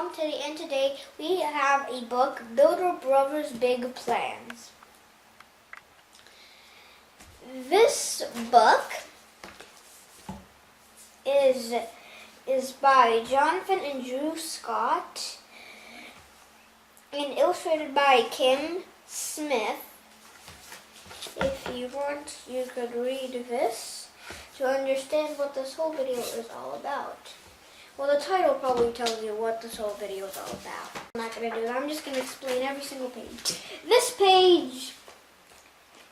Mom today, and today we have a book, Builder Brothers Big Plans. This book is by Jonathan and Drew Scott and illustrated by Kim Smith. If you want, you could read this to understand what this whole video is all about. Well, the title probably tells you what this whole video is all about. I'm not going to do that. I'm just going to explain every single page. This page,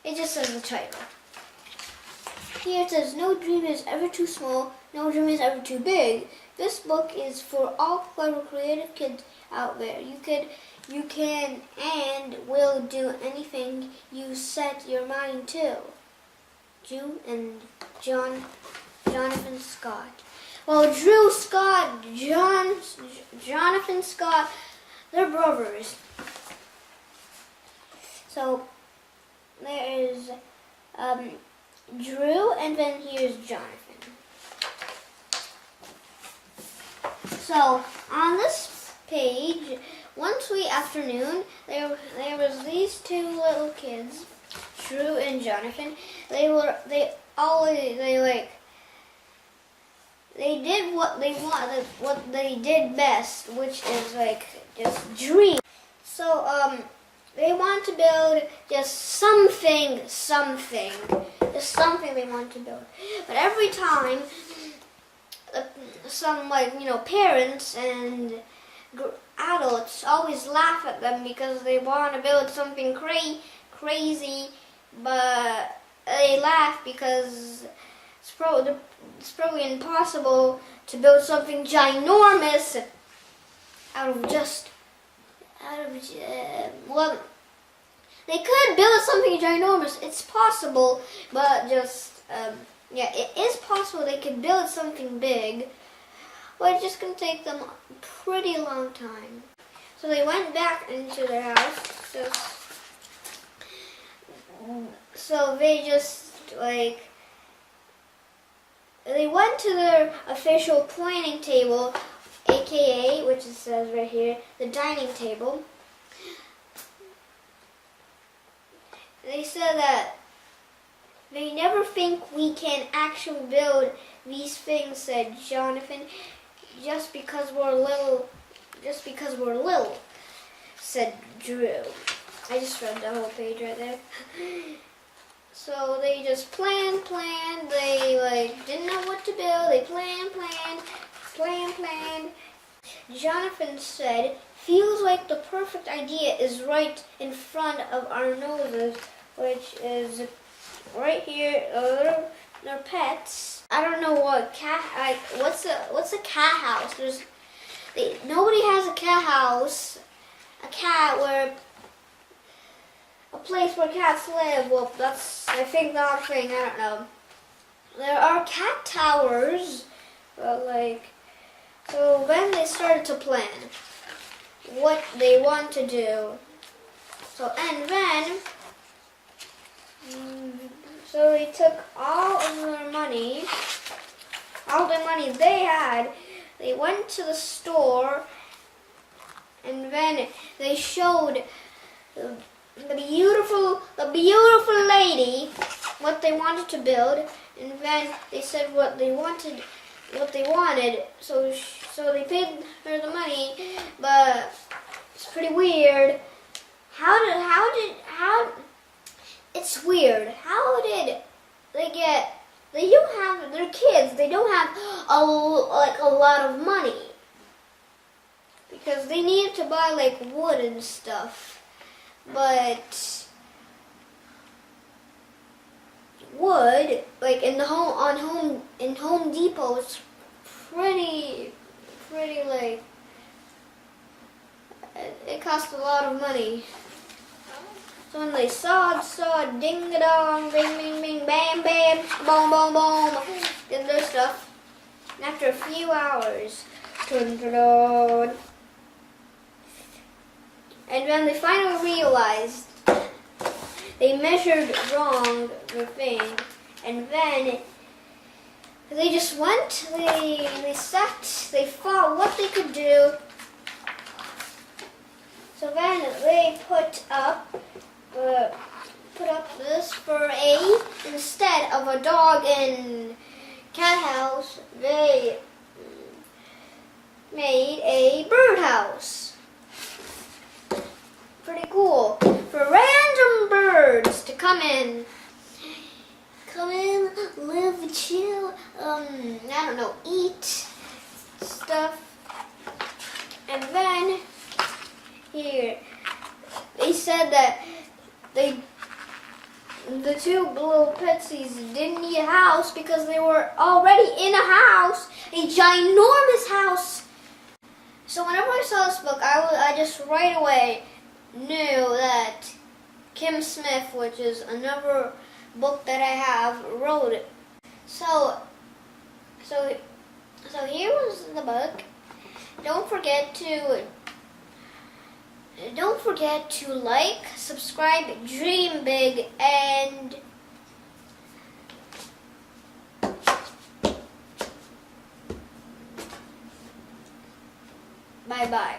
it just says the title. Here it says, no dream is ever too small, no dream is ever too big. This book is for all clever, creative kids out there. You can and will do anything you set your mind to. Drew and Jonathan Scott. Well, Drew Scott, Jonathan Scott, they're brothers. So there is Drew, and then here's Jonathan. So on this page, one sweet afternoon, there was these two little kids, Drew and Jonathan. They did what they wanted, what they did best, which is like just dream. So they want to build just something they want to build. But every time, some parents and adults always laugh at them because they want to build something crazy, but they laugh because it's probably impossible to build something ginormous well, they could build something ginormous. It's possible, but it is possible they could build something big, but it's just going to take them a pretty long time. So they went back into their house. So they they went to their official planning table, aka, which it says right here, the dining table. They said that they never think we can actually build these things, said Jonathan, just because we're little, said Drew. I just read the whole page right there. So they just planned. They didn't know what to build. They planned. Jonathan said, feels like the perfect idea is right in front of our noses, which is right here. They're pets. I don't know what cat. What's a cat house? Nobody has a cat house. A cat where. A place where cats live. Well, I think that's a thing. I don't know. There are cat towers, but so then they started to plan what they want to do. So they took all the money they had. They went to the store, and then they showed the beautiful lady what they wanted to build, and then they said what they wanted. So they paid her the money, but it's pretty weird. It's weird. How did they get? They're kids. They don't have a lot of money because they needed to buy wood and stuff. But wood, in Home Depot, it's pretty it costs a lot of money. So when they saw ding a dong, bing bing bing, bam bam, boom boom boom, did their stuff. And after a few hours, dun, dun, dun, and when they finally realized they measured wrong the thing, and then they just went, they sat, they thought what they could do, So then they put up this for instead of a dog and cat house, they made a birdhouse. Pretty cool. For random birds to come in, live, chill, I don't know, eat stuff. And then here, they said that the two little pixies didn't need a house because they were already in a house, a ginormous house. So whenever I saw this book, I just right away knew that Kim Smith, which is another book that I have, wrote it. So here was the book. Don't forget to like, subscribe, dream big, and bye-bye.